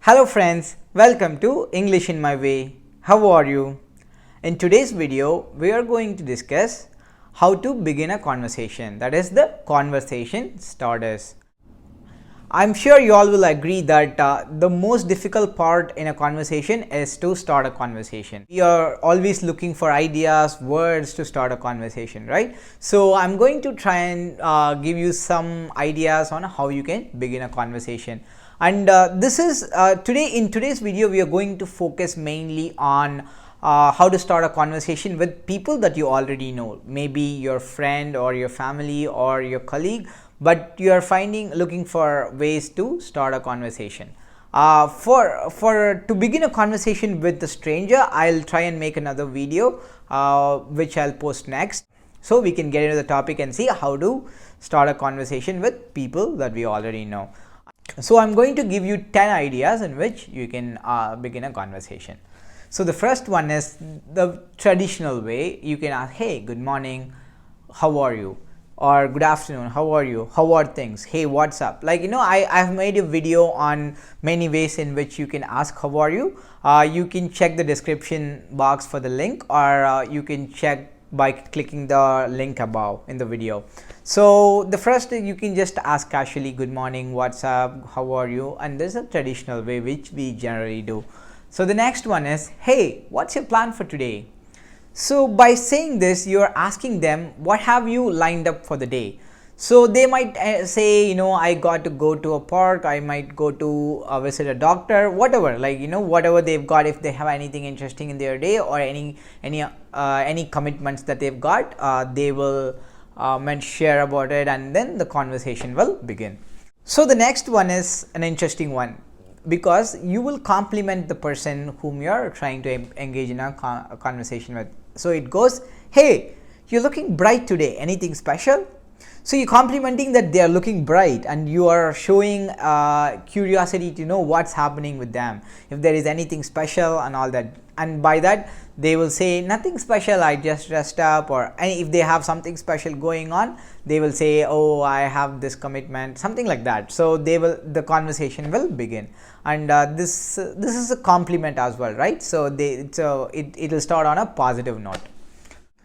Hello friends, welcome to English in My Way. How are you? In today's video, we are going to discuss how to begin a conversation, that is the conversation starters. I'm sure you all will agree that the most difficult part in a conversation is to start a conversation. We are always looking for ideas, words to start a conversation, right? So I'm going to try and give you some ideas on how you can begin a conversation. And this is in today's video we are going to focus mainly on how to start a conversation with people that you already know, maybe your friend or your family or your colleague, but you are looking for ways to start a conversation. To begin a conversation with a stranger, I'll try and make another video which I'll post next, so we can get into the topic and see how to start a conversation with people that we already know. So I'm going to give you 10 ideas in which you can begin a conversation. So the first one is the traditional way. You can ask, hey, good morning, how are you? Or good afternoon, how are you? How are things? Hey, what's up? I've made a video on many ways in which you can ask how are you. You can check the description box for the link, or you can check by clicking the link above in the video. So the first, you can just ask casually, good morning, what's up, how are you? And this is a traditional way which we generally do. So the next one is, hey, what's your plan for today? So by saying this, you're asking them, what have you lined up for the day? So they might say, I got to go to a park, I might go to visit a doctor, whatever, whatever they've got. If they have anything interesting in their day or any commitments that they've got, they will share about it, and then the conversation will begin. So the next one is an interesting one, because you will compliment the person whom you're trying to engage in a conversation with. So it goes, hey, you're looking bright today, anything special? So you're complimenting that they are looking bright, and you are showing curiosity to know what's happening with them, if there is anything special and all that. And by that, they will say, nothing special, I just dressed up. Or if they have something special going on, they will say, oh, I have this commitment, something like that. So the conversation will begin, and this is a compliment as well, right? So it will start on a positive note.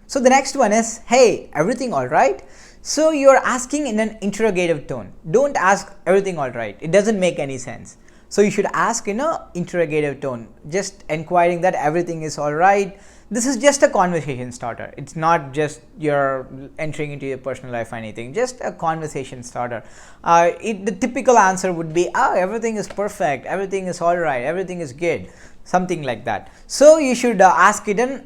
So the next one is, hey, everything all right? So you're asking in an interrogative tone. Don't ask everything all right. It doesn't make any sense. So you should ask in an interrogative tone, just inquiring that everything is all right. This is just a conversation starter. It's not just you're entering into your personal life or anything, just a conversation starter. The typical answer would be, everything is perfect, everything is all right, everything is good, something like that. So you should ask it in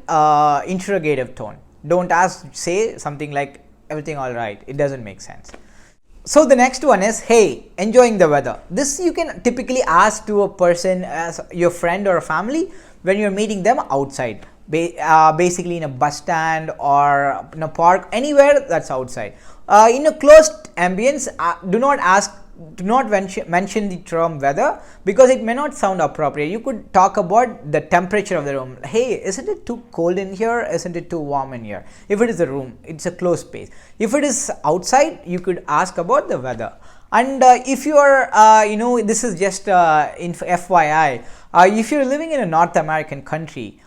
interrogative tone. Don't say something like everything all right. It doesn't make sense. So the next one is, hey, enjoying the weather. This you can typically ask to a person, as your friend or a family, when you're meeting them outside, basically in a bus stand or in a park, anywhere that's outside. In a closed ambience, do not mention the term weather, because it may not sound appropriate. You could talk about the temperature of the room. Hey, isn't it too cold in here? Isn't it too warm in here? If it is a room, it's a closed space. If it is outside, you could ask about the weather. And if you are, this is just FYI, if you're living in a North American country,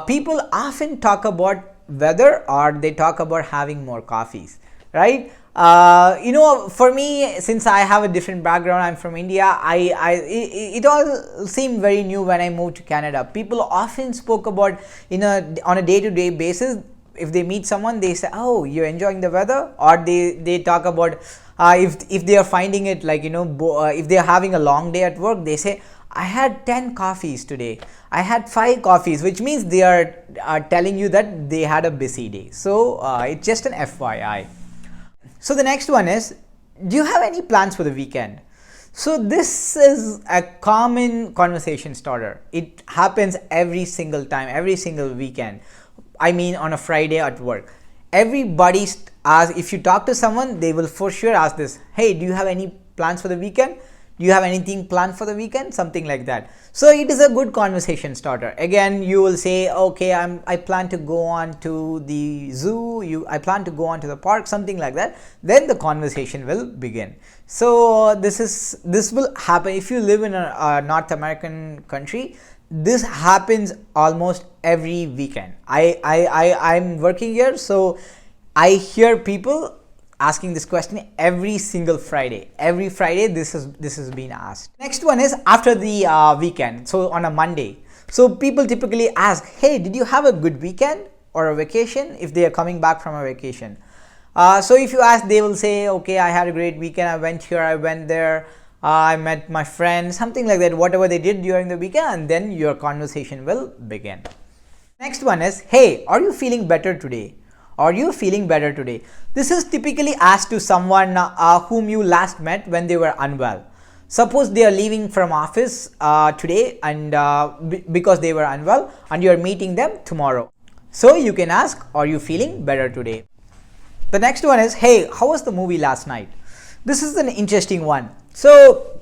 people often talk about weather, or they talk about having more coffees, right? For me, since I have a different background, I'm from India, it all seemed very new when I moved to Canada. People often spoke about on a day-to-day basis. If they meet someone, they say, oh, you're enjoying the weather, or they talk about if they are finding it if they are having a long day at work, they say, I had 10 coffees today, I had 5 coffees, which means they are telling you that they had a busy day. So it's just an FYI. So the next one is, do you have any plans for the weekend? So this is a common conversation starter. It happens every single time, every single weekend. I mean, on a Friday at work. Everybody asks, if you talk to someone, they will for sure ask this, hey, do you have any plans for the weekend? Do you have anything planned for the weekend? Something like that. So it is a good conversation starter. Again, you will say, okay, I plan to go on to the zoo. I plan to go on to the park, something like that. Then the conversation will begin. So this will happen if you live in a North American country. This happens almost every weekend. I'm working here, so I hear people asking this question every single Friday. Every Friday this is being asked. Next one is after the weekend, so on a Monday. So people typically ask, hey, did you have a good weekend or a vacation, if they are coming back from a vacation. So if you ask, they will say, okay, I had a great weekend, I went here, I went there, I met my friends, something like that, whatever they did during the weekend, and then your conversation will begin. Next one is, hey, are you feeling better today? Are you feeling better today? This is typically asked to someone whom you last met when they were unwell. Suppose they are leaving from office today and because they were unwell, and you are meeting them tomorrow. So you can ask, are you feeling better today? The next one is, hey, how was the movie last night? This is an interesting one. So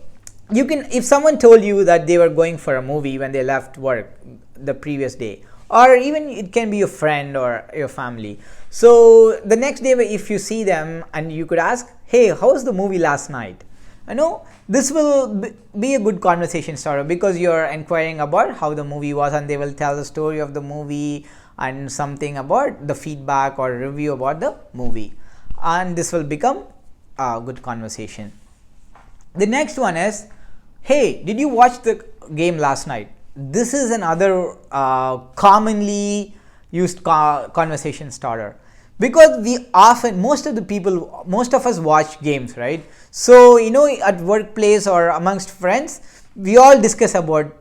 you can, if someone told you that they were going for a movie when they left work the previous day, or even it can be a friend or your family. So the next day if you see them and you could ask, hey, how was the movie last night? I know this will be a good conversation starter, because you're inquiring about how the movie was, and they will tell the story of the movie and something about the feedback or review about the movie, and this will become a good conversation. The next one is, hey, did you watch the game last night? This is another commonly used conversation starter, because most of us watch games, right? So at workplace or amongst friends, we all discuss about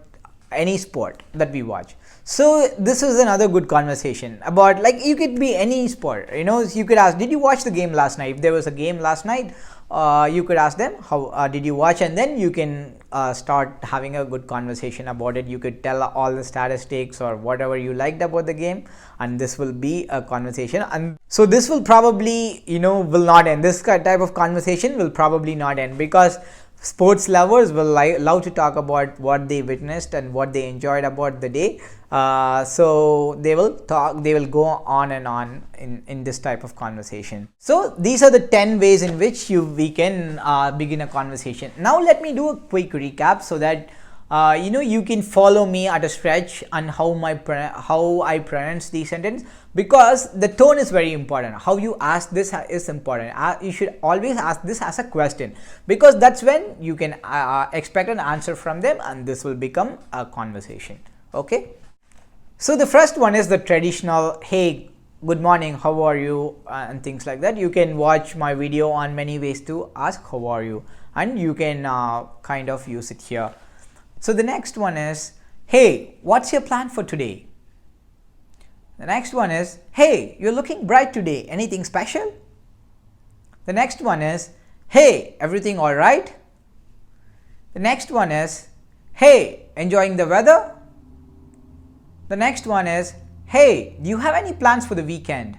any sport that we watch. So this is another good conversation about, like, you could be any sport. You could ask, did you watch the game last night? If there was a game last night, you could ask them, how did you watch, and then you can start having a good conversation about it. You could tell all the statistics or whatever you liked about the game, and this will be a conversation. And so this will probably will not end. This type of conversation will probably not end, because sports lovers will love to talk about what they witnessed and what they enjoyed about the day. So they will go on and on in this type of conversation. So these are the 10 ways in which we can begin a conversation. Now let me do a quick recap, so that you can follow me at a stretch on how I pronounce the sentence, because the tone is very important. How you ask this is important. You should always ask this as a question, because that's when you can expect an answer from them, and this will become a conversation. Okay. So the first one is the traditional, hey, good morning, how are you, and things like that. You can watch my video on many ways to ask how are you, and you can kind of use it here. So the next one is, hey, what's your plan for today? The next one is, hey, you're looking bright today, anything special? The next one is, hey, everything all right? The next one is, hey, enjoying the weather? The next one is, hey, do you have any plans for the weekend?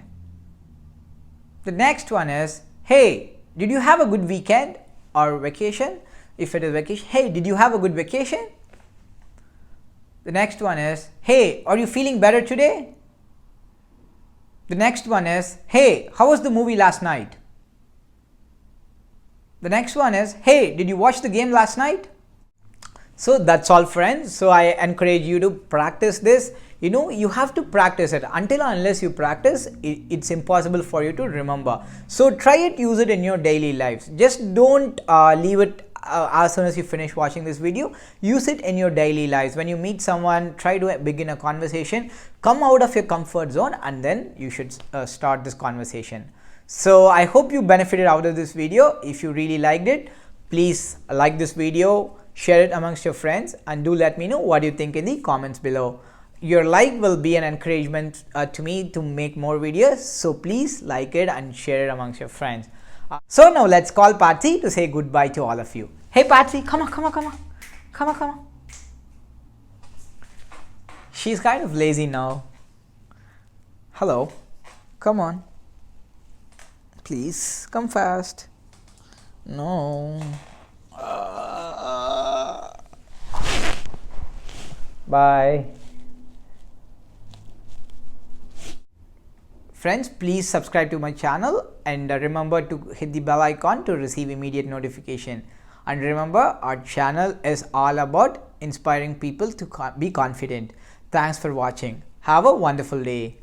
The next one is, hey, did you have a good weekend or vacation? If it is vacation, hey, did you have a good vacation? The next one is, hey, are you feeling better today? The next one is, hey, how was the movie last night? The next one is, hey, did you watch the game last night? So that's all, friends. So I encourage you to practice this. You have to practice it. Until unless you practice, it's impossible for you to remember. So try it, use it in your daily lives. Just don't leave it as soon as you finish watching this video. Use it in your daily lives. When you meet someone, try to begin a conversation. Come out of your comfort zone, and then you should start this conversation. So I hope you benefited out of this video. If you really liked it, please like this video, share it amongst your friends, and do let me know what you think in the comments below. Your like will be an encouragement to me to make more videos, so please like it and share it amongst your friends. So now let's call Patsy to say goodbye to all of you. Hey Patsy, come on. She's kind of lazy now. Hello, come on. Please come fast. No. Bye. Friends, please subscribe to my channel and remember to hit the bell icon to receive immediate notification. And remember, our channel is all about inspiring people to be confident. Thanks for watching. Have a wonderful day.